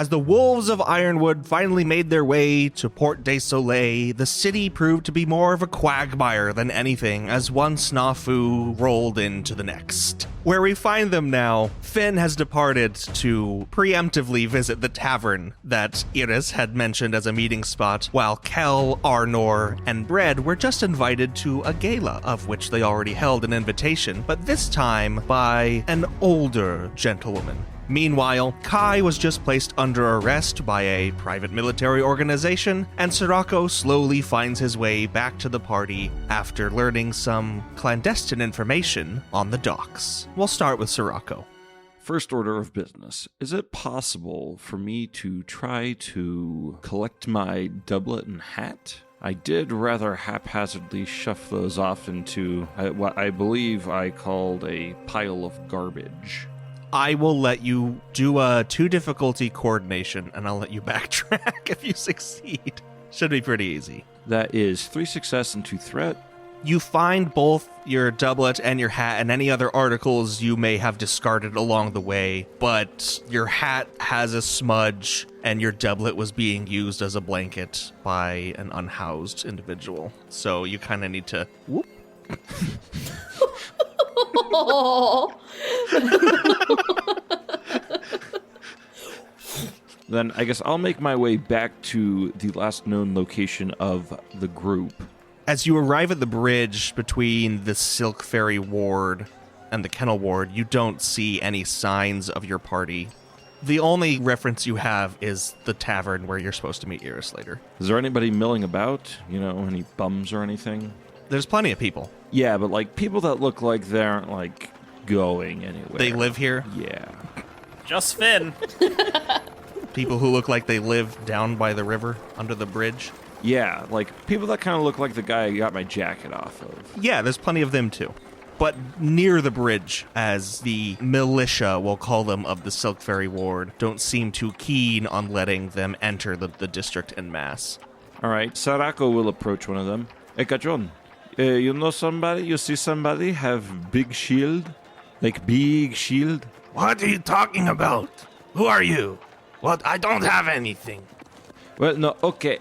As the wolves of Ironwood finally made their way to Port de Saulet, the city proved to be more of a quagmire than anything as one snafu rolled into the next. Where we find them now, Finn has departed to preemptively visit the tavern that Iris had mentioned as a meeting spot, while Kel, Arnor, and Bread were just invited to a gala of which they already held an invitation, but this time by an older gentlewoman. Meanwhile, Kai was just placed under arrest by a private military organization, and Sirocco slowly finds his way back to the party after learning some clandestine information on the docks. We'll start with Sirocco. First order of business. Is it possible for me to try to collect my doublet and hat? I did rather haphazardly shove those off into what I believe I called a pile of garbage. I will let you do a 2 difficulty coordination, and I'll let you backtrack if you succeed. Should be pretty easy. That is 3 success and 2 threat. You find both your doublet and your hat and any other articles you may have discarded along the way, but your hat has a smudge, and your doublet was being used as a blanket by an unhoused individual. So you kind of need to... Whoop. Then I guess I'll make my way back to the last known location of the group. As you arrive at the bridge between the Silk Ferry Ward and the Kennel Ward, you don't see any signs of your party. The only reference you have is the tavern where you're supposed to meet Iris later. Is there anybody milling about? You know, any bums or anything? There's plenty of people. Yeah, but like people that look like they aren't like going anywhere. They live here? Yeah. Just Finn. People who look like they live down by the river under the bridge? Yeah, like people that kind of look like the guy I got my jacket off of. Yeah, there's plenty of them too. But near the bridge, as the militia, we'll call them, of the Silk Ferry Ward, don't seem too keen on letting them enter the district en masse. All right, Sirocco will approach one of them. Hey, Cachon, you know somebody? You see somebody have big shield? Like big shield? What are you talking about? Who are you? What? I don't have anything. Well, no, okay.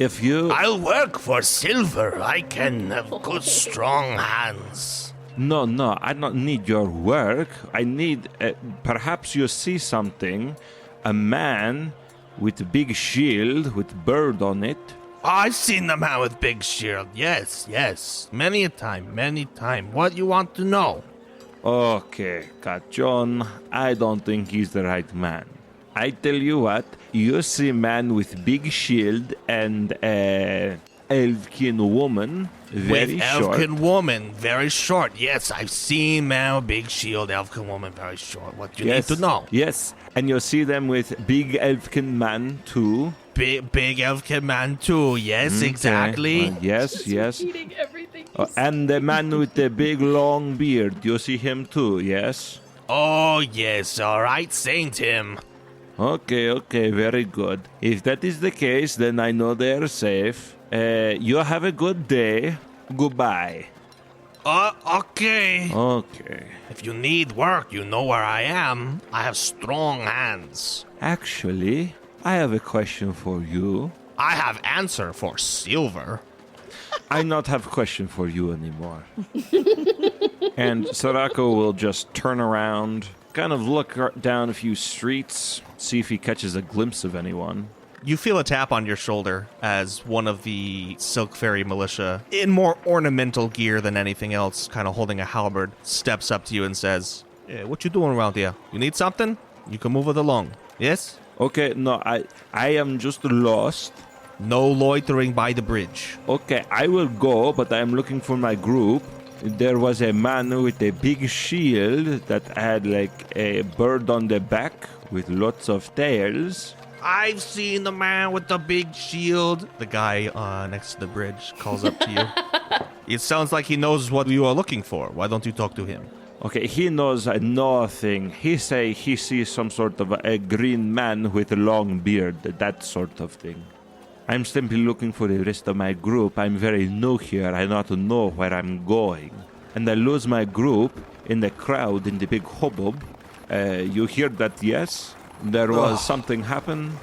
If you... I'll work for silver. I can have good, strong hands. No, I don't need your work. I need... perhaps you see something. A man with a big shield with bird on it. I've seen the man with big shield. Yes. Many a time. What you want to know? Okay, Cachon, I don't think he's the right man. I tell you what, you see a man with big shield and elfkin woman, very with short. Elfkin woman, very short. Yes, I've seen man with big shield, Elfkin woman, very short. What you need to know? Yes, and you see them with big elfkin man too. Big Elfkin man too. Yes, Okay. exactly. Yes. Repeating everything. And the man with the big long beard, you see him too, yes? Oh, yes, all right, Saint him. Okay, very good. If that is the case, then I know they're safe. You have a good day. Goodbye. Okay. Okay. If you need work, you know where I am. I have strong hands. Actually, I have a question for you. I have answer for silver. I not have question for you anymore. And Sirocco will just turn around, kind of look down a few streets, see if he catches a glimpse of anyone. You feel a tap on your shoulder as one of the Silk Ferry militia, in more ornamental gear than anything else, kind of holding a halberd, steps up to you and says, "Hey, what you doing around here? You need something? You can move it along. Yes? Okay, no, I am just lost. No loitering by the bridge." Okay, I will go, but I am looking for my group. There was a man with a big shield that had like a bird on the back with lots of tails. I've seen the man with the big shield. The guy next to the bridge calls up to you. It sounds like he knows what you are looking for. Why don't you talk to him? Okay, he knows nothing. He say he sees some sort of a green man with a long beard, that sort of thing. I'm simply looking for the rest of my group. I'm very new here. I not know where I'm going. And I lose my group in the crowd, in the big hubbub. You hear that, yes? There was something happen?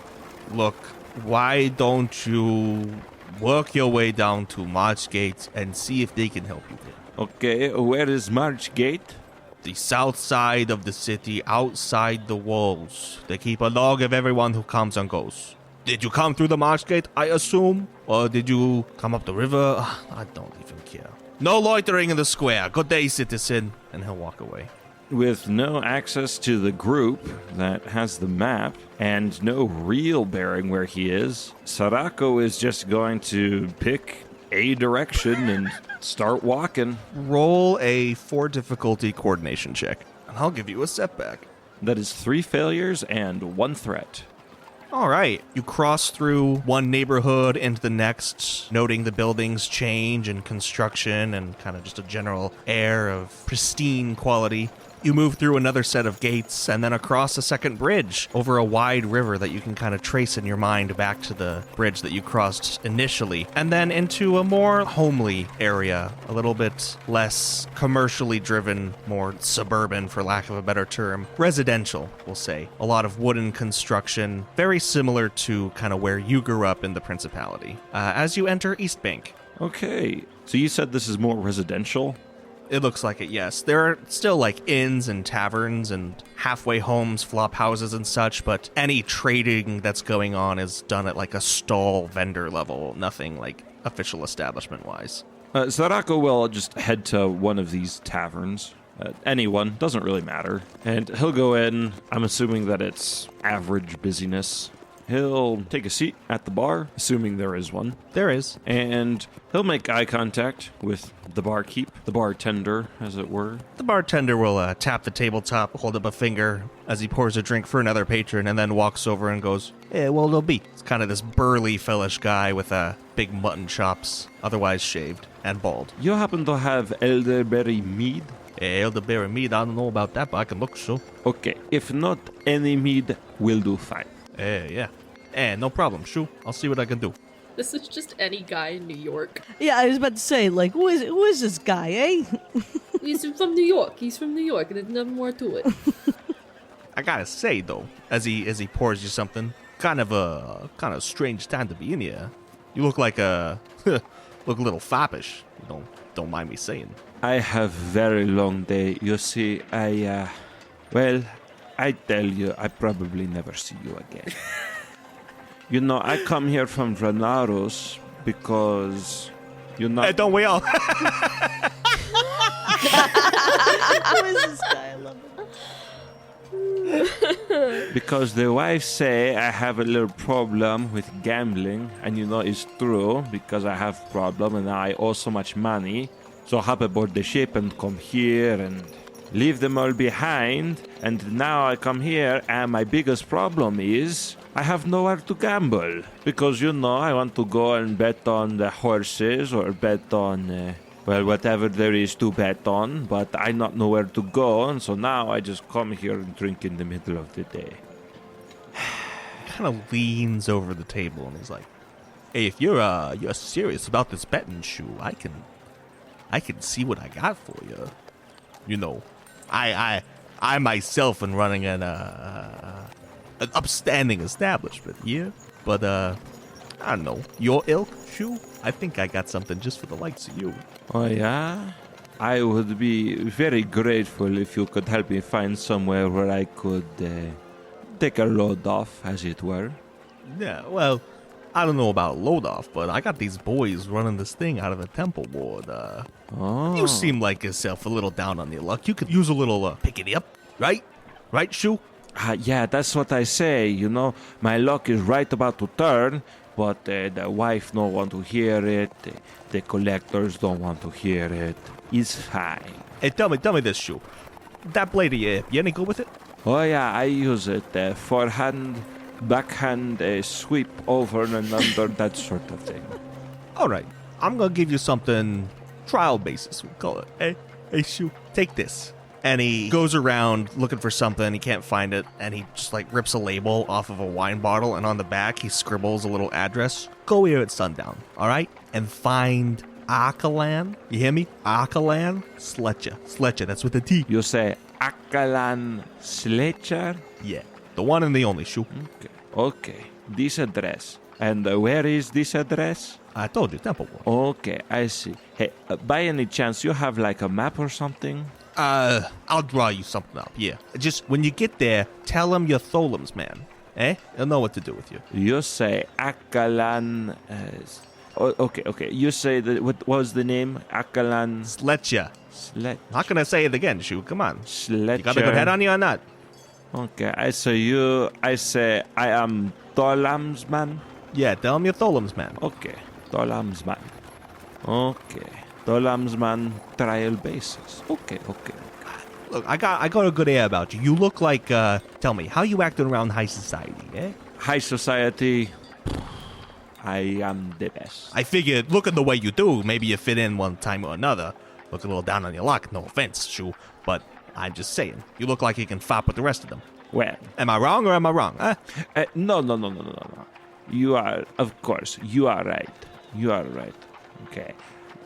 Look, why don't you work your way down to March Gate and see if they can help you there? Okay, where is March Gate? The south side of the city, outside the walls. They keep a log of everyone who comes and goes. Did you come through the March Gate, I assume? Or did you come up the river? I don't even care. No loitering in the square. Good day, citizen. And he'll walk away. With no access to the group that has the map and no real bearing where he is, Sarako is just going to pick a direction and start walking. Roll a 4 difficulty coordination check, and I'll give you a setback. That is 3 failures and 1 threat. All right. You cross through one neighborhood into the next, noting the buildings change and construction and kind of just a general air of pristine quality. You move through another set of gates and then across a second bridge over a wide river that you can kind of trace in your mind back to the bridge that you crossed initially, and then into a more homely area, a little bit less commercially driven, more suburban, for lack of a better term. Residential, we'll say. A lot of wooden construction, very similar to kind of where you grew up in the Principality. As you enter East Bank. Okay, so you said this is more residential? It looks like it, yes. There are still like inns and taverns and halfway homes, flop houses and such, but any trading that's going on is done at like a stall vendor level, nothing like official establishment wise. Sarako will just head to one of these taverns. Anyone, doesn't really matter. And he'll go in, I'm assuming that it's average busyness. He'll take a seat at the bar, assuming there is one. There is. And he'll make eye contact with the barkeep, the bartender, as it were. The bartender will tap the tabletop, hold up a finger as he pours a drink for another patron, and then walks over and goes, "Hey, well, there'll be." It's kind of this burly, fellish guy with big mutton chops, otherwise shaved and bald. You happen to have elderberry mead? Elderberry mead, I don't know about that, but I can look, so. Okay, if not, any mead will do fine. Yeah. No problem. Shoo, I'll see what I can do. This is just any guy in New York. Yeah, I was about to say, like, who is this guy, eh? He's from New York. He's from New York, and there's nothing more to it. I gotta say though, as he pours you something, kind of strange time to be in here. You look like look a little foppish. Don't mind me saying. I have very long day. You see, I tell you, I probably never see you again. You know, I come here from Renaros because, Hey, don't we all? Who is this guy? I love it. Because the wife say I have a little problem with gambling, and it's true because I have problem and I owe so much money. So hop aboard the ship and come here and leave them all behind. And now I come here, and my biggest problem is I have nowhere to gamble because I want to go and bet on the horses or bet on whatever there is to bet on, but I not know where to go, and so now I just come here and drink in the middle of the day. Kind of leans over the table and he's like, "Hey, if you're serious about this betting, Shoo, I can see what I got for you. I myself am running an upstanding establishment here, but I don't know, your ilk, Shoo. I think I got something just for the likes of you." Oh yeah? I would be very grateful if you could help me find somewhere where I could take a load off, as it were. Yeah, well, I don't know about load off, but I got these boys running this thing out of the temple ward. You seem like yourself a little down on your luck. You could use a little picking up, right? Right, Shoo? Yeah, that's what I say, My luck is right about to turn, but the wife don't want to hear it. The collectors don't want to hear it. It's fine. Hey, tell me this, Shoo. That blade of your hip, you any good with it? Oh yeah, I use it. Forehand, backhand, sweep over and under, that sort of thing. All right, I'm gonna give you something trial basis, we'll call it. Hey, Shoo, take this. And he goes around looking for something, he can't find it, and he just rips a label off of a wine bottle, and on the back he scribbles a little address. Go here at sundown, all right? And find Akalan. You hear me? Akalan Sletcher. Sletcher, that's with a T. You say Akalan Sletcher? Yeah. The one and the only, Shu. Okay. This address. And where is this address? I told you, Temple Ward. Okay, I see. Hey, by any chance, you have like a map or something? I'll draw you something up, yeah. Just when you get there, tell him you're Tholem's man. Eh? He'll know what to do with you. You say Akalan... okay. You say that... What was the name? Akalan... Sletcha. Not gonna say it again, Shu. Come on. Sletcher. You got a good head on you or not? Okay, I say I am Tholem's man. Yeah, tell him you're Tholem's man. Okay, Tholem's man. Okay, Tholem's man trial basis. Okay. Look, I got a good air about you. You look like, tell me, how you acting around high society, eh? High society, I am the best. I figured, look at the way you do, maybe you fit in one time or another. Look a little down on your luck, no offense, Shu, but I'm just saying, you look like you can fop with the rest of them. Well, Am I wrong or am I wrong, huh? no. You are, of course, you are right. Okay.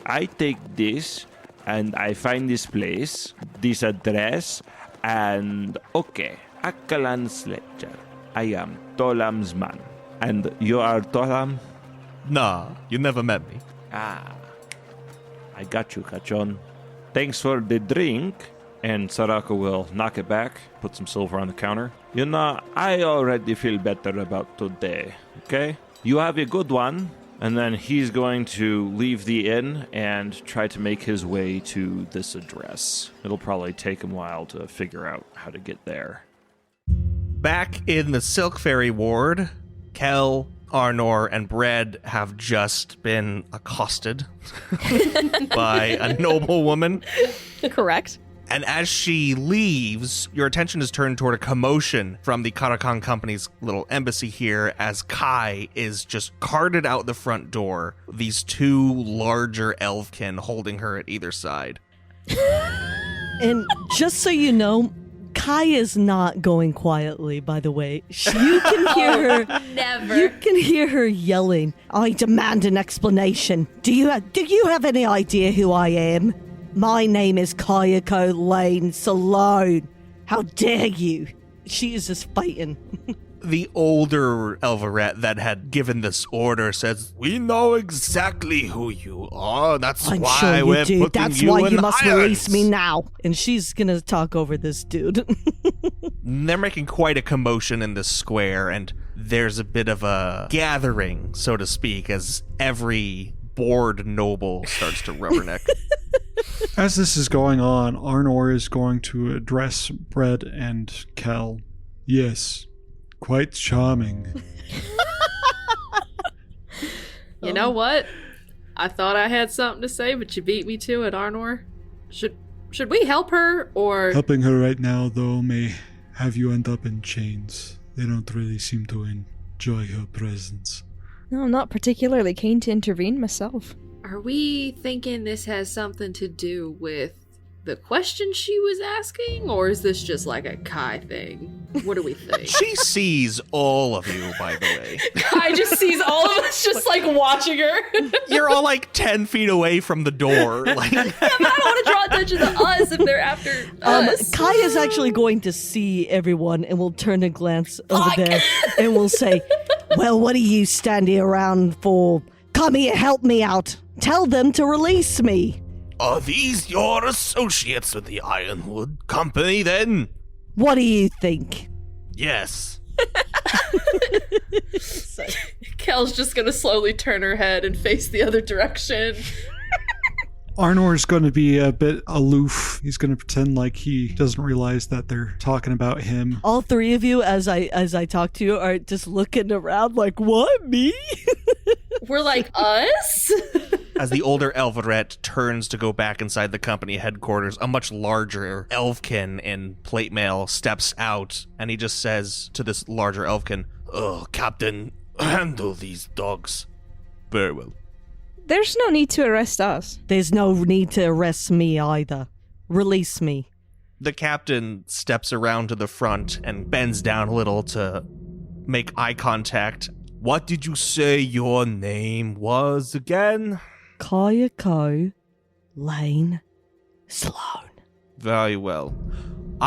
I take this and I find this place, this address, and okay, Akalan Sledger. I am Tholem's man. And you are Tholem? Nah, you never met me. Ah, I got you, Kachon. Thanks for the drink. And Saraka will knock it back, put some silver on the counter. You know, I already feel better about today, okay? You have a good one. And then he's going to leave the inn and try to make his way to this address. It'll probably take him a while to figure out how to get there. Back in the Silk Fairy ward, Kel, Arnor, and Bread have just been accosted by a noble woman. Correct. And as she leaves, your attention is turned toward a commotion from the Karakan Company's little embassy here as Kai is just carted out the front door, these two larger elfkin holding her at either side. And just so you know, Kai is not going quietly, by the way. You can hear her. Never. You can hear her yelling, "I demand an explanation. Do you have any idea who I am? My name is Kayako Lane Salone. How dare you?" She is just fighting. The older Elvaret that had given this order says, "We know exactly who you are. That's I'm why sure you we're do. putting That's you why in you must release irons." me now. And she's gonna talk over this dude. They're making quite a commotion in this square, and there's a bit of a gathering, so to speak, as every bored noble starts to rubberneck. As this is going on, Arnor is going to address Bread and Kel. "Yes, quite charming." You know what? I thought I had something to say, but you beat me to it, Arnor. Should we help her, or... Helping her right now, though, may have you end up in chains. They don't really seem to enjoy her presence. No, I'm not particularly keen to intervene myself. Are we thinking this has something to do with the question she was asking, or is this just like a Kai thing? What do we think? She sees all of you, by the way. Kai just sees all of us just like watching her. You're all like 10 feet away from the door. Like, But I don't want to draw attention to us if they're after us. Kai is actually going to see everyone and will turn and glance over there and will say, "Well, what are you standing around for? Come here, help me out. Tell them to release me." Are these your associates with the Ironwood Company, then? What do you think? Yes. Kel's just gonna slowly turn her head and face the other direction. Arnor's going to be a bit aloof. He's going to pretend like he doesn't realize that they're talking about him. All three of you, as I talk to you, are just looking around like, "What, me?" We're like, us? as the older Elvaret turns to go back inside the company headquarters, a much larger elfkin in plate mail steps out, and he just says to this larger elfkin, Oh, Captain, handle these dogs. "Very well." There's no need to arrest us. There's no need to arrest me either. Release me. The captain steps around to the front and bends down a little to make eye contact. What did you say your name was again? Kayako Lane Sloan. Very well.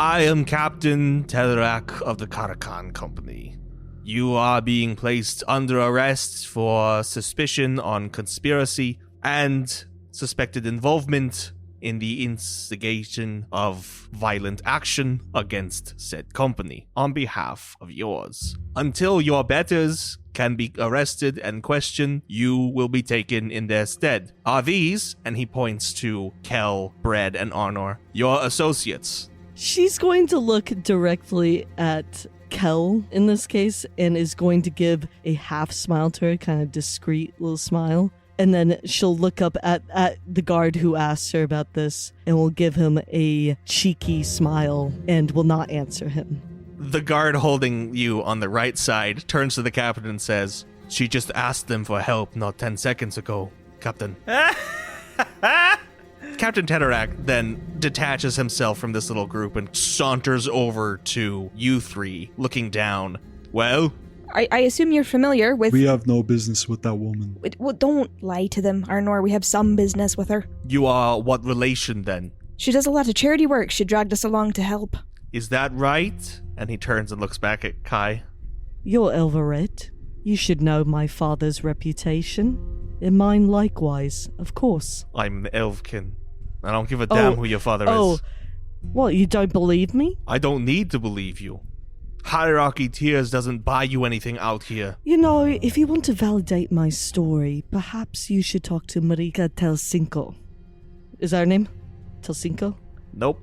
I am Captain Tetherac of the Karakan Company. You are being placed under arrest for suspicion on conspiracy and suspected involvement in the instigation of violent action against said company on behalf of yours. Until your betters can be arrested and questioned, you will be taken in their stead. Are these, and he points to Kel, Bread, and Arnor, your associates? She's going to look directly at Kel in this case and is going to give a half smile to her, kind of discreet little smile. And then she'll look up at the guard who asked her about this and will give him a cheeky smile and will not answer him. The guard holding you on the right side turns to the captain and says, "She just asked them for help not 10 seconds ago, Captain." Captain Tetherac then detaches himself from this little group and saunters over to you three, looking down. Well? I assume you're familiar with... We have no business with that woman. Well, don't lie to them, Arnor. We have some business with her. You are what relation then? She does a lot of charity work. She dragged us along to help. Is that right? And he turns and looks back at Kai. You're Elvaret. You should know my father's reputation. And mine likewise, of course. I'm Elfkin. I don't give a damn who your father is. What, you don't believe me? I don't need to believe you. Hierarchy Tears doesn't buy you anything out here. You know, if you want to validate my story, perhaps you should talk to Marika Telsinko. Is that her name? Telsinko? Nope.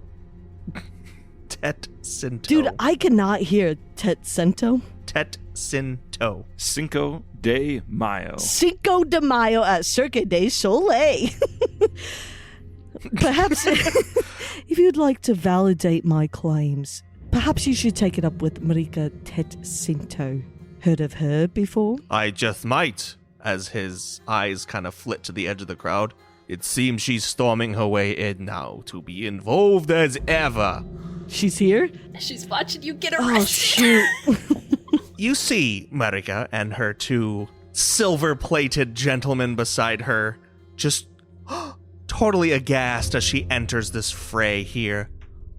Tet Sinto. Oh. Dude, I cannot hear Tetsinto. Tet Sinto. Cinco de Mayo. Cinco de Mayo at Cirque de Soleil. Perhaps if you'd like to validate my claims, perhaps you should take it up with Marika Tetsinto. Heard of her before? I just might, as his eyes kind of flit to the edge of the crowd. It seems she's storming her way in now to be involved as ever. She's here? She's watching you get Oh, arrested. shoot. You see Marika and her two silver-plated gentlemen beside her just totally aghast as she enters this fray here.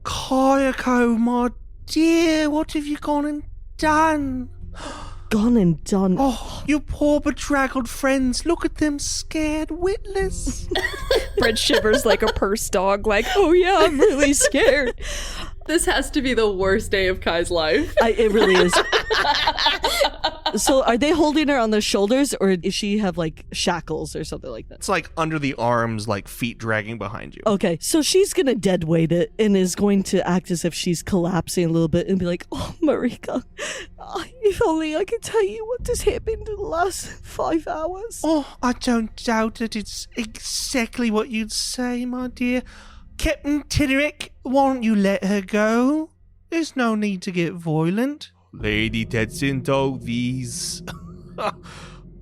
Kayako, my dear, what have you gone and done? Gone and done. Oh, you poor bedraggled friends. Look at them scared witless. Bread shivers like a purse dog, like, oh yeah, I'm really scared. This has to be the worst day of Kai's life. It really is. So are they holding her on their shoulders, or does she have like shackles or something like that? It's like under the arms, like feet dragging behind you. Okay, so she's gonna dead weight it and is going to act as if she's collapsing a little bit and be like, "Oh, Marika, if only I could tell you what has happened in the last 5 hours." Oh, I don't doubt that it's exactly what you'd say, my dear. Captain Tiderick, won't you let her go? There's no need to get violent. Lady Tetsinto, these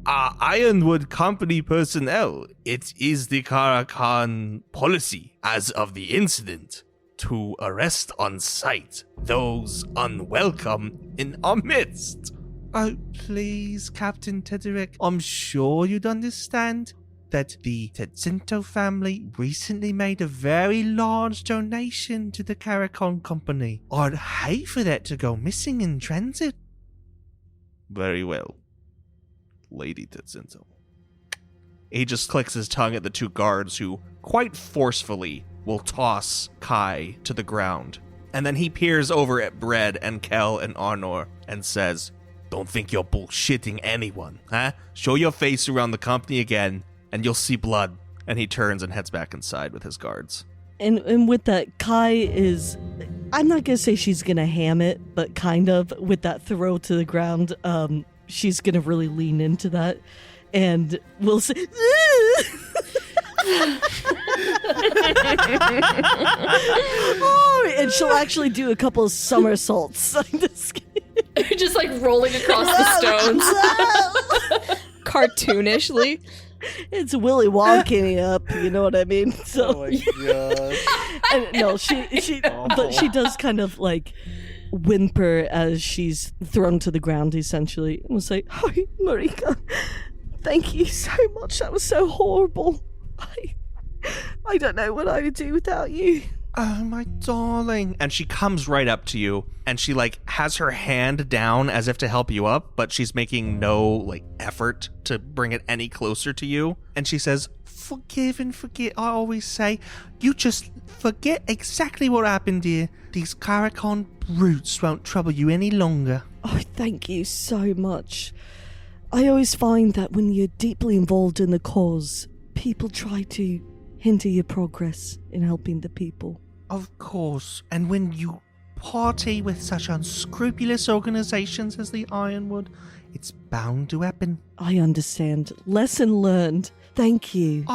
are Ironwood Company personnel. It is the Karakan policy, as of the incident, to arrest on sight those unwelcome in our midst. Oh, please, Captain Tederick, I'm sure you'd understand that the Tetsinto family recently made a very large donation to the Karakan Company. I'd hate for that to go missing in transit. Very well, Lady Tetsinto. He just clicks his tongue at the two guards who, quite forcefully, will toss Kai to the ground. And then he peers over at Bread and Kel and Arnor and says, "Don't think you're bullshitting anyone, huh? Show your face around the company again, and you'll see blood." And he turns and heads back inside with his guards. And with that, Kai is, I'm not gonna say she's gonna ham it, but kind of, with that throw to the ground, she's gonna really lean into that, and we'll say, oh, and she'll actually do a couple of somersaults. I'm just kidding. Just like rolling across the stones. Cartoonishly. It's Willy Wonking up, you know what I mean? So, Oh my god. and no, but she does kind of like whimper as she's thrown to the ground, essentially, and will say, "Hi, Marika, thank you so much. That was so horrible. I don't know what I would do without you." Oh, my darling. And she comes right up to you and she has her hand down as if to help you up, but she's making no effort to bring it any closer to you. And she says, forgive and forget, I always say. You just forget exactly what happened here. These Karakon brutes won't trouble you any longer. Oh, thank you so much. I always find that when you're deeply involved in the cause, people try to hinder your progress in helping the people. Of course, and when you party with such unscrupulous organizations as the Ironwood, it's bound to happen. I understand. Lesson learned. Thank you.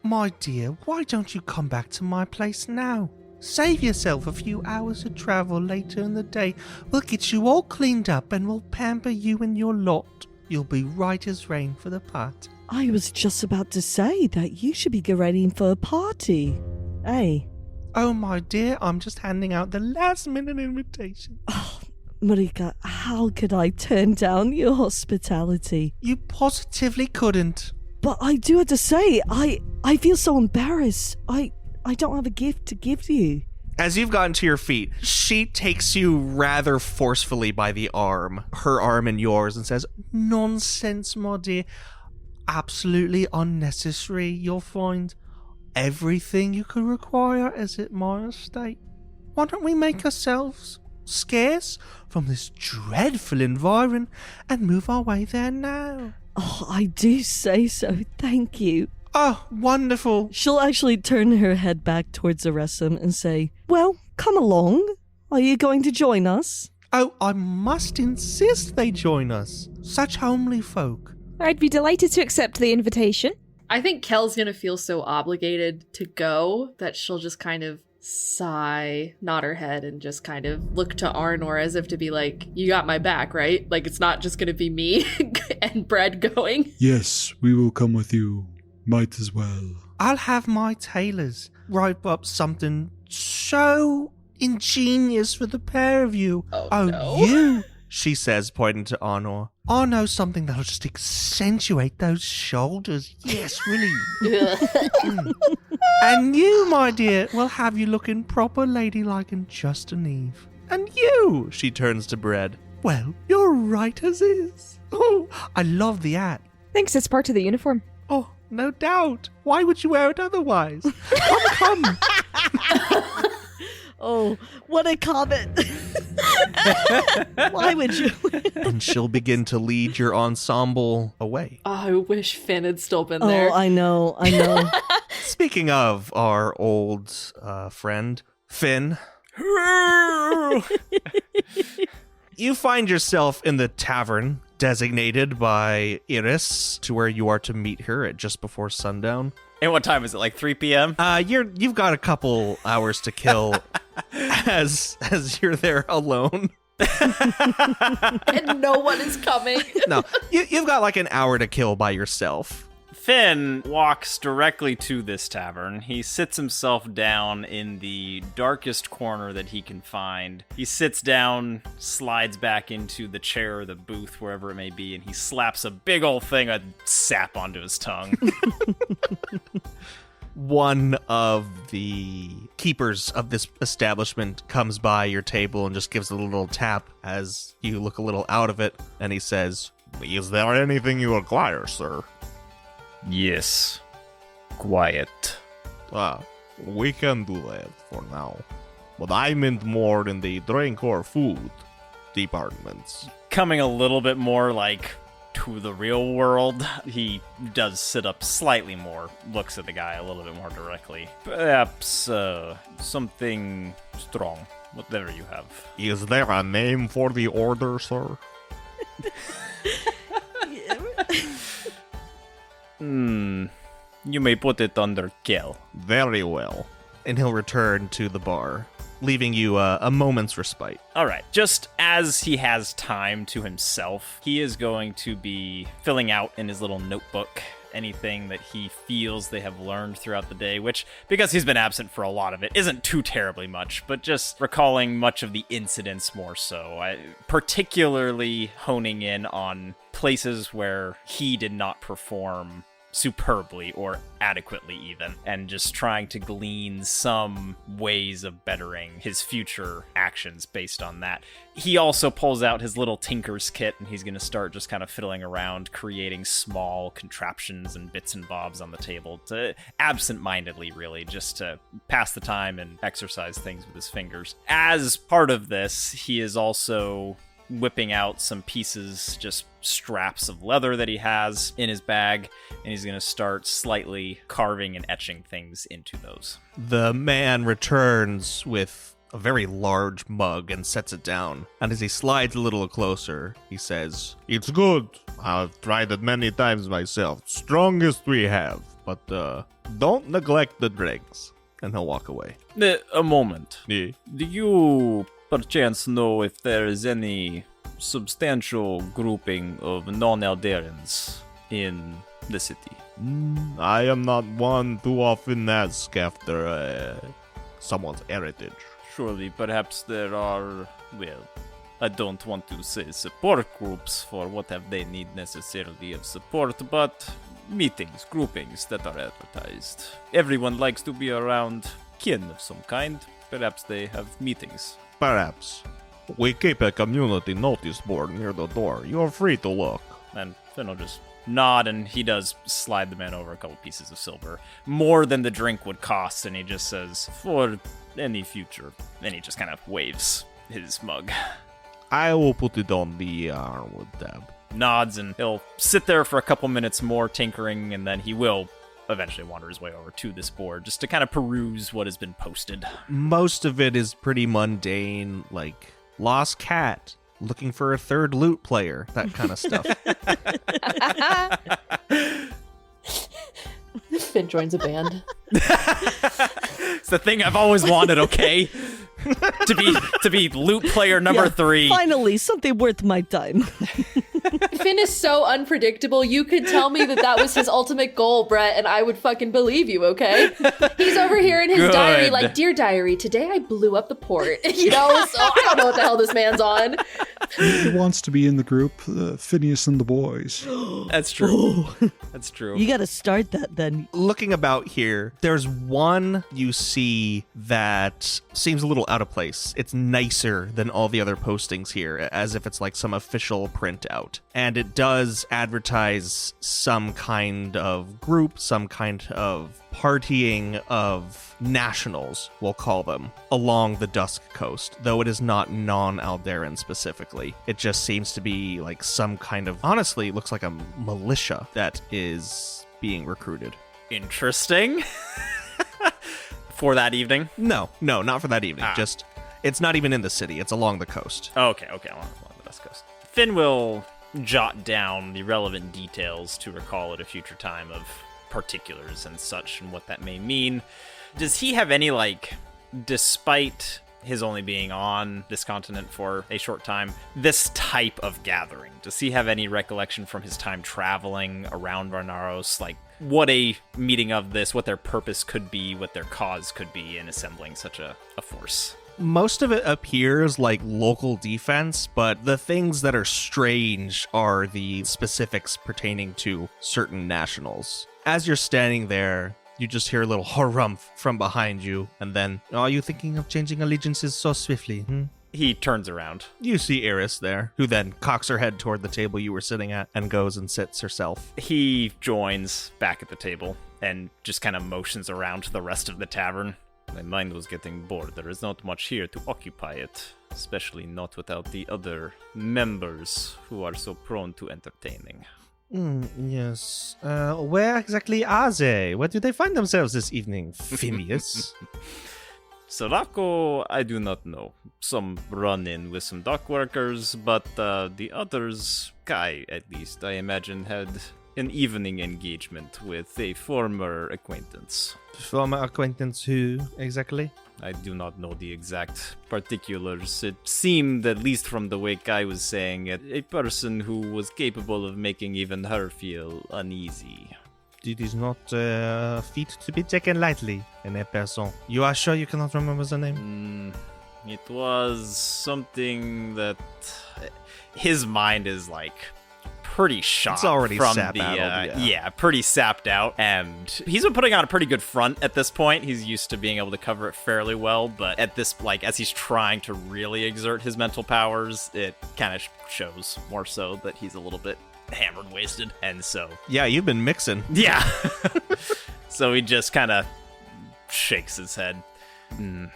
My dear, why don't you come back to my place now? Save yourself a few hours of travel later in the day. We'll get you all cleaned up and we'll pamper you and your lot. You'll be right as rain for the party. I was just about to say that you should be getting ready for a party. Hey. Oh, my dear, I'm just handing out the last-minute invitation. Oh, Marika, how could I turn down your hospitality? You positively couldn't. But I do have to say, I feel so embarrassed. I don't have a gift to give you. As you've gotten to your feet, she takes you rather forcefully by the arm, her arm in yours, and says, nonsense, my dear. Absolutely unnecessary, you'll find. Everything you could require is at my estate. Why don't we make ourselves scarce from this dreadful environ and move our way there now? Oh, I do say so. Thank you. Oh, wonderful. She'll actually turn her head back towards the rest of them and say, well, come along. Are you going to join us? Oh, I must insist they join us. Such homely folk. I'd be delighted to accept the invitation. I think Kel's gonna feel so obligated to go that she'll just kind of sigh, nod her head, and just kind of look to Arnor as if to be like, you got my back, right? Like, it's not just gonna be me and Brad going. Yes, we will come with you. Might as well. I'll have my tailors rope up something so ingenious for the pair of you. Oh, no. You, she says, pointing to Arnor. I know something that'll just accentuate those shoulders. Yes, really. And you, my dear, will have you looking proper ladylike and just an Eve. And you, she turns to Bread. Well, you're right as is. Oh, I love the hat. Thanks, it's part of the uniform. Oh, no doubt. Why would you wear it otherwise? Come. Oh, what a comment. Why would you? And she'll begin to lead your ensemble away. Oh, I wish Finn had still been there. Oh, I know. Speaking of our old friend, Finn. You find yourself in the tavern designated by Iris to where you are to meet her at just before sundown. And what time is it? Like 3 p.m.? You've got a couple hours to kill as you're there alone. And no one is coming. No, you've got like an hour to kill by yourself. Finn walks directly to this tavern. He sits himself down in the darkest corner that he can find. He sits down, slides back into the chair or the booth, wherever it may be, and he slaps a big old thing of sap onto his tongue. One of the keepers of this establishment comes by your table and just gives a little tap as you look a little out of it, and he says, "Is there anything you require, sir?" Yes. Quiet. We can do that for now. But I meant more in the drink or food departments. Coming a little bit more like to the real world, he does sit up slightly more, looks at the guy a little bit more directly. Perhaps something strong, whatever you have. Is there a name for the order, sir? You may put it under Kel. Very well. And he'll return to the bar, leaving you a moment's respite. All right, just as he has time to himself, he is going to be filling out in his little notebook anything that he feels they have learned throughout the day, which, because he's been absent for a lot of it, isn't too terribly much, but just recalling much of the incidents more so, particularly honing in on places where he did not perform superbly or adequately even, and just trying to glean some ways of bettering his future actions based on that. He also pulls out his little tinker's kit, and he's going to start just kind of fiddling around, creating small contraptions and bits and bobs on the table, to absent-mindedly, really, just to pass the time and exercise things with his fingers. As part of this, he is also whipping out some pieces, just straps of leather that he has in his bag, and he's going to start slightly carving and etching things into those. The man returns with a very large mug and sets it down. And as he slides a little closer, he says, It's good. I've tried it many times myself. Strongest we have. But don't neglect the drinks. and he'll walk away. A moment. Yeah. Do you perchance know if there is any substantial grouping of non-Eldarans in the city? I am not one too often ask after someone's heritage. Surely, perhaps there are, well, I don't want to say support groups, for what have they need necessarily of support, but meetings, groupings that are advertised. Everyone likes to be around kin of some kind. Perhaps they have meetings. Perhaps. We keep a community notice board near the door. You're free to look. And Finn will just nod, and he does slide the man over a couple pieces of silver. More than the drink would cost, and he just says, for any future. And he just kind of waves his mug. I will put it on the armwood tab. Nods, and he'll sit there for a couple minutes more tinkering, and then he will eventually wander his way over to this board just to kind of peruse what has been posted. Most of it is pretty mundane, like lost cat, looking for a third lute player, that kind of stuff. Finn joins a band. It's the thing I've always wanted, okay? to be lute player number 3. Finally, something worth my time. Finn is so unpredictable. You could tell me that was his ultimate goal, Brett, and I would fucking believe you, okay? He's over here in his Good. diary like, Dear Diary, today I blew up the port. You know, so I don't know what the hell this man's on. He wants to be in the group, Phineas and the Boys. That's true. That's true. You gotta start that then. Looking about here, there's one you see that seems a little out of place. It's nicer than all the other postings here, as if it's like some official printout. And it does advertise some kind of group, some kind of partying of nationals, we'll call them, along the Dusk Coast, though it is not non-Aldaran specifically. It just seems to be like some kind of, honestly, it looks like a militia that is being recruited. Interesting. For that evening? No, not for that evening. Just, it's not even in the city. It's along the coast. Okay, along the West Coast. Finn will jot down the relevant details to recall at a future time of particulars and such and what that may mean. Does he have any, despite his only being on this continent for a short time, this type of gathering? Does he have any recollection from his time traveling around Varnaros, what a meeting of this, what their purpose could be, what their cause could be in assembling such a force? Most of it appears like local defense, but the things that are strange are the specifics pertaining to certain nationals. As you're standing there, you just hear a little harumph from behind you, and then, are you thinking of changing allegiances so swiftly, He turns around. You see Eris there, who then cocks her head toward the table you were sitting at and goes and sits herself. He joins back at the table and just kind of motions around to the rest of the tavern. My mind was getting bored. There is not much here to occupy it, especially not without the other members who are so prone to entertaining. Yes. Where exactly are they? Where do they find themselves this evening, Phineas? Sirocco, I do not know. Some run-in with some dock workers, but the others, Kai at least, I imagine, had an evening engagement with a former acquaintance. Former acquaintance who, exactly? I do not know the exact particulars. It seemed, at least from the way Kai was saying it, a person who was capable of making even her feel uneasy. It is not a feat to be taken lightly in a person. You are sure you cannot remember the name? It was something that his mind is pretty shot. It's already from sap the, battled, yeah. pretty sapped out. And he's been putting on a pretty good front at this point. He's used to being able to cover it fairly well, but at this, like, as he's trying to really exert his mental powers, it kind of shows more so that he's a little bit hammered, wasted, and so Yeah, you've been mixing. yeah. So he just kind of shakes his head. No,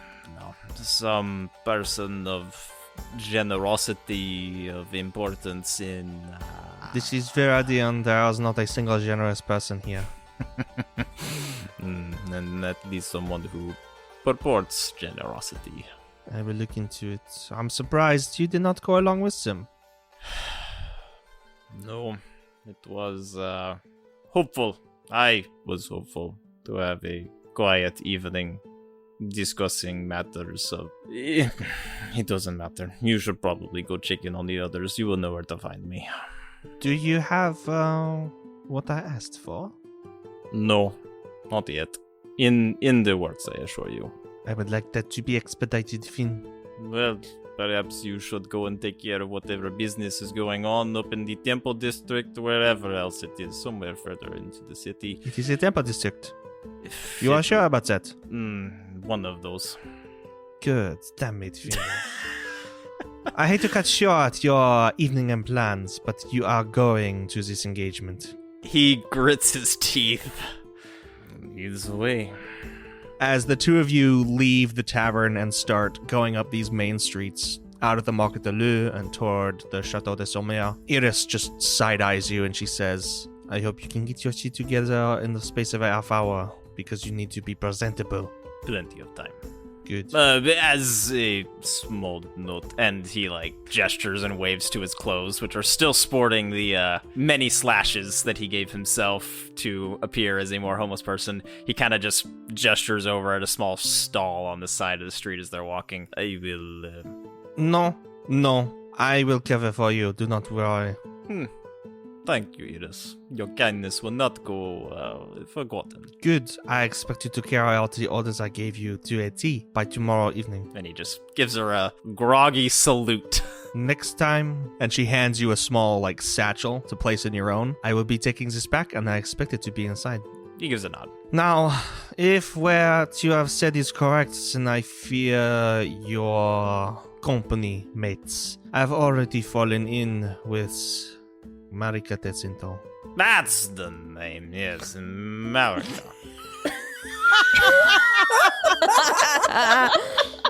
some person of generosity, of importance in. This is Veradian. There is not a single generous person here. And at least someone who purports generosity. I will look into it. I'm surprised you did not go along with them. No, it was hopeful. I was hopeful to have a quiet evening discussing matters of. It doesn't matter. You should probably go check in on the others. You will know where to find me. Do you have what I asked for? No, not yet. In the works, I assure you. I would like that to be expedited, Finn. Well, perhaps you should go and take care of whatever business is going on up in the Temple District, wherever else it is, somewhere further into the city. It is a temple district. You are sure about that? One of those. Good. Damn it, Finn. I hate to cut short your evening and plans, but you are going to this engagement. He grits his teeth. Leads the way. As the two of you leave the tavern and start going up these main streets, out of the Market de Leu and toward the Chateau de Saulet, Iris just side-eyes you and she says, I hope you can get your shit together in the space of a half hour, because you need to be presentable. Plenty of time. Good. As a small note, and he gestures and waves to his clothes, which are still sporting the many slashes that he gave himself to appear as a more homeless person. He kind of just gestures over at a small stall on the side of the street as they're walking. I will. No, I will cover for you. Do not worry. Thank you, Iris. Your kindness will not go forgotten. Good. I expect you to carry out the orders I gave you to a T by tomorrow evening. And he just gives her a groggy salute. Next time, and she hands you a small, satchel to place in your own. I will be taking this back, and I expect it to be inside. He gives a nod. Now, if what you have said is correct, then I fear your company mates have already fallen in with Marika Tetsinto. That's the name, yes, Marika.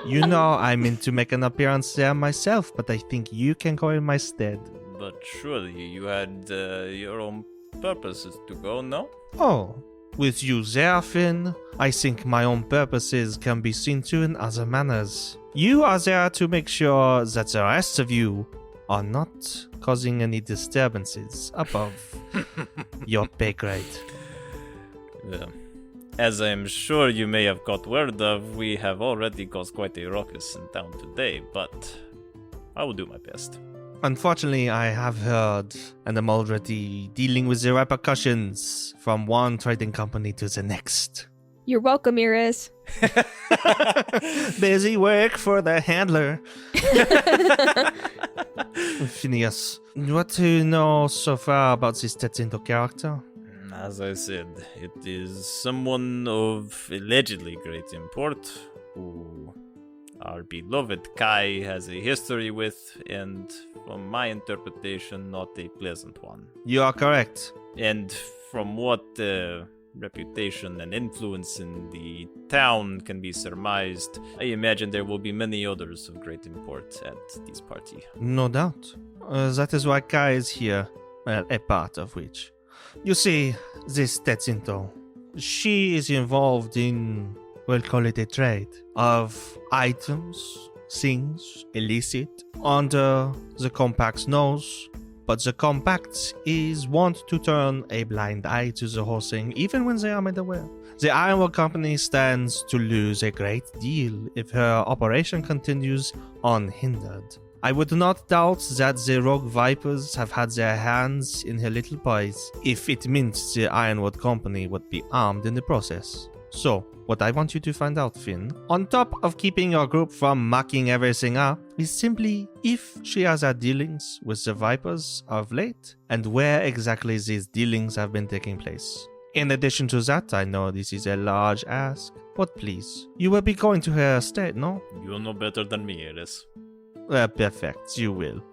You know I meant to make an appearance there myself, but I think you can go in my stead. But surely you had your own purposes to go, no? Oh, with you there, Finn, I think my own purposes can be seen to in other manners. You are there to make sure that the rest of you are not causing any disturbances above your pay grade. Well, as I am sure you may have got word of, we have already caused quite a ruckus in town today, but I will do my best. Unfortunately, I have heard and am already dealing with the repercussions from one trading company to the next. You're welcome, Iris. Busy work for the handler. Phineas, what do you know so far about this Tetsinto character? As I said, it is someone of allegedly great import who our beloved Kai has a history with, and from my interpretation, not a pleasant one. You are correct. And from what reputation and influence in the town can be surmised, I imagine there will be many others of great import at this party. No doubt. That is why Kai is here. Well, a part of which. You see, this Tetsinto, she is involved in, we'll call it a trade, of items, things, illicit, under the Compact's nose. But the Compact is wont to turn a blind eye to the whole thing, even when they are made aware. The Ironwood Company stands to lose a great deal if her operation continues unhindered. I would not doubt that the Rogue Vipers have had their hands in her little pies, if it meant the Ironwood Company would be armed in the process. So, what I want you to find out, Finn, on top of keeping your group from mucking everything up, is simply if she has had dealings with the Vipers of late, and where exactly these dealings have been taking place. In addition to that, I know this is a large ask, but please, you will be going to her estate, no? You know better than me, Eris. Perfect, you will.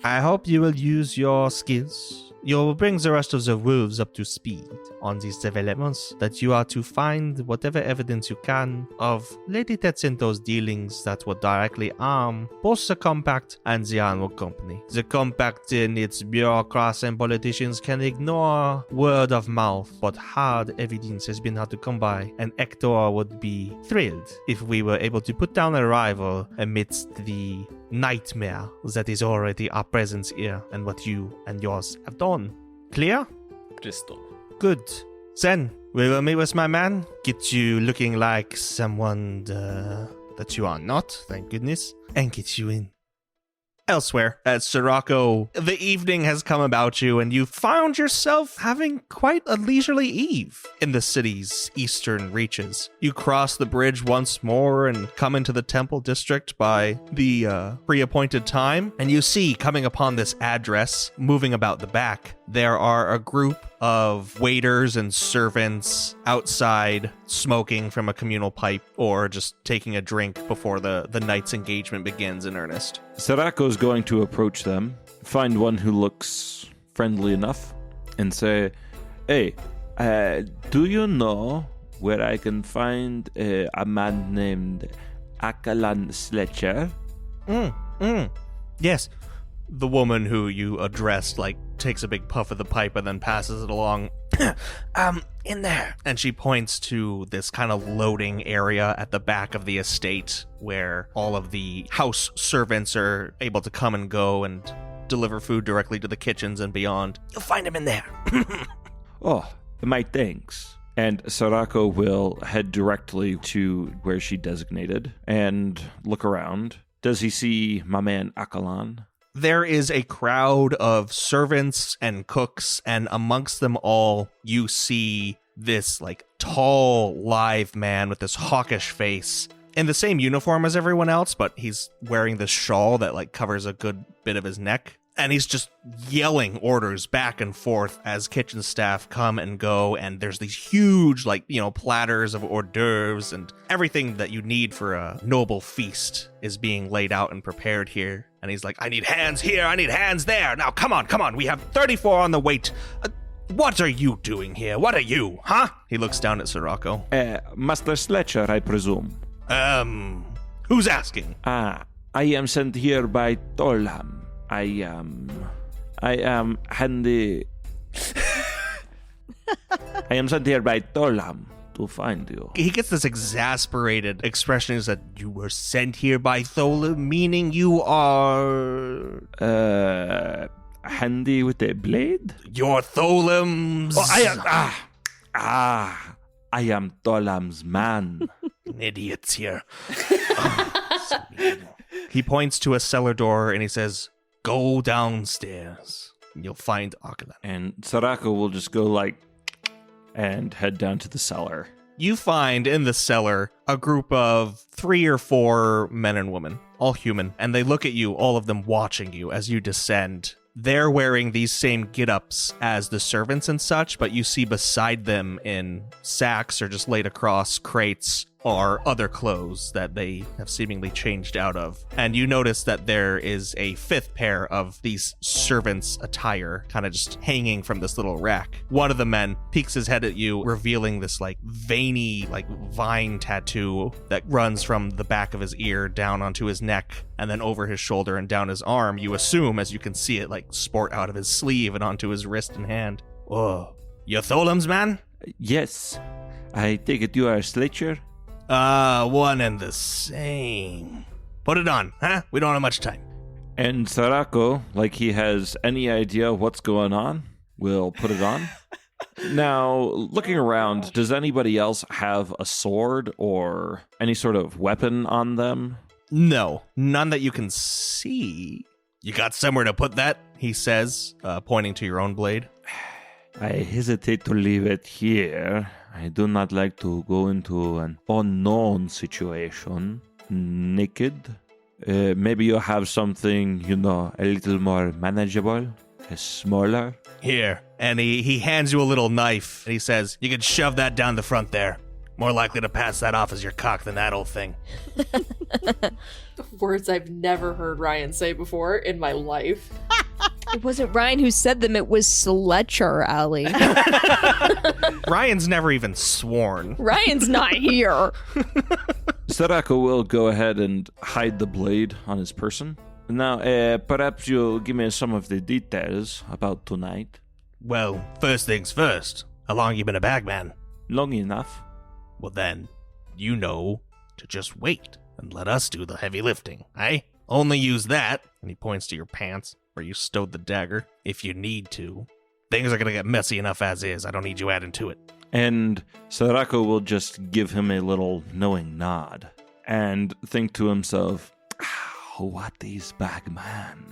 I hope you will use your skills. You will bring the rest of the wolves up to speed on these developments, that you are to find whatever evidence you can of Lady Tetsunto's dealings that will directly harm both the Compact and the Onward Company. The Compact and its bureaucrats and politicians can ignore word of mouth, but hard evidence has been hard to come by, and Hector would be thrilled if we were able to put down a rival amidst the nightmare that is already our presence here and what you and yours have done. Clear? Crystal. Good. Then, we will meet with my man, get you looking like someone that you are not, thank goodness, and get you in. Elsewhere, at Sirocco, the evening has come about you, and you found yourself having quite a leisurely eve in the city's eastern reaches. You cross the bridge once more and come into the temple district by the pre-appointed time, and you see, coming upon this address, moving about the back, there are a group of waiters and servants outside smoking from a communal pipe or just taking a drink before the night's engagement begins in earnest. Sarako's going to approach them, find one who looks friendly enough, and say, "Hey, do you know where I can find a man named Akalan Sletcher?" Yes. The woman who you addressed, takes a big puff of the pipe and then passes it along. In there. And she points to this kind of loading area at the back of the estate where all of the house servants are able to come and go and deliver food directly to the kitchens and beyond. You'll find him in there. Oh, my thanks. And Sarako will head directly to where she designated and look around. Does he see my man Akalan? There is a crowd of servants and cooks, and amongst them all, you see this, tall, lithe man with this hawkish face in the same uniform as everyone else, but he's wearing this shawl that, covers a good bit of his neck. And he's just yelling orders back and forth as kitchen staff come and go, and there's these huge, platters of hors d'oeuvres, and everything that you need for a noble feast is being laid out and prepared here. And he's like, I need hands here, I need hands there. Now, come on, we have 34 on the wait. What are you doing here? What are you, huh? He looks down at Sirocco. Master Sletcher, I presume. Who's asking? I am sent here by Tolam. I am handy. I am sent here by Tolam to find you. He gets this exasperated expression is that you were sent here by Tholam, meaning you are... handy with a blade? You're Tholam's... Oh, I am Tolam's man. Idiots here. He points to a cellar door and he says, go downstairs. You'll find Akalan. And Sarako will just go and head down to the cellar. You find in the cellar a group of 3 or 4 men and women, all human, and they look at you, all of them watching you as you descend. They're wearing these same get-ups as the servants and such, but you see beside them in sacks or just laid across crates are other clothes that they have seemingly changed out of. And you notice that there is a 5th pair of these servants' attire kind of just hanging from this little rack. One of the men peeks his head at you, revealing this veiny, vine tattoo that runs from the back of his ear down onto his neck and then over his shoulder and down his arm. You assume, as you can see it sport out of his sleeve and onto his wrist and hand. Oh, you're Tholam's man? Yes. I take it you are Sletcher? One and the same. Put it on, huh? We don't have much time. And Sarako, like he has any idea what's going on, will put it on. Now, looking around, does anybody else have a sword or any sort of weapon on them? No, none that you can see. You got somewhere to put that? He says, pointing to your own blade. I hesitate to leave it here. I do not like to go into an unknown situation naked. Maybe you have something, a little more manageable, smaller. Here. And he hands you a little knife, and he says, you can shove that down the front there. More likely to pass that off as your cock than that old thing. Words I've never heard Ryan say before in my life. It wasn't Ryan who said them, it was Sletcher, Allie. Ryan's never even sworn. Ryan's not here. Sarako will go ahead and hide the blade on his person. Now, perhaps you'll give me some of the details about tonight. Well, first things first. How long you been a bagman? Long enough. Well then, you know to just wait and let us do the heavy lifting, eh? Only use that, and he points to your pants, where you stowed the dagger, if you need to. Things are gonna get messy enough as is. I don't need you adding to it. And Sarako will just give him a little knowing nod and think to himself, what is bagman?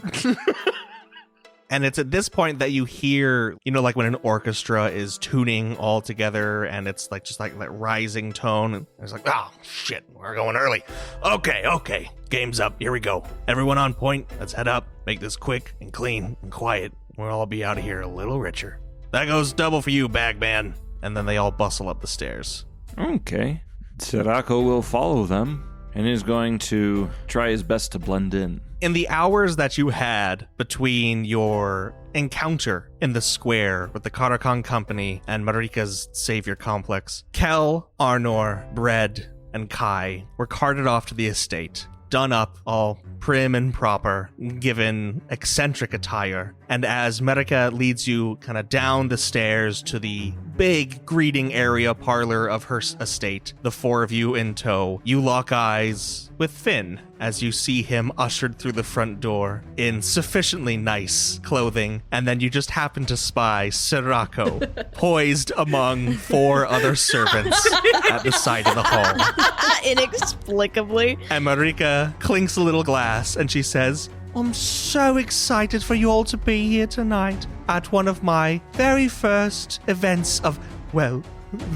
And it's at this point that you hear, like when an orchestra is tuning all together and it's like just like that rising tone. And it's like, oh, shit, we're going early. Okay, game's up. Here we go. Everyone on point. Let's head up. Make this quick and clean and quiet. We'll all be out of here a little richer. That goes double for you, bagman. And then they all bustle up the stairs. Okay. Sarako will follow them and is going to try his best to blend in. In the hours that you had between your encounter in the square with the Karakan Company and Marika's Savior Complex, Kel, Arnor, Bred, and Kai were carted off to the estate, done up all prim and proper, given eccentric attire. And as Marika leads you kind of down the stairs to the big greeting area parlor of her estate, the four of you in tow, you lock eyes with Finn as you see him ushered through the front door in sufficiently nice clothing, and then you just happen to spy Sirako poised among four other servants at the side of the hall. Inexplicably. And Marika clinks a little glass and she says, I'm so excited for you all to be here tonight at one of my very first events of,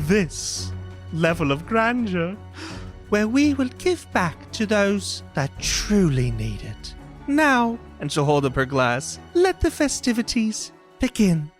this level of grandeur, where we will give back to those that truly need it. Now, and she'll hold up her glass, let the festivities begin.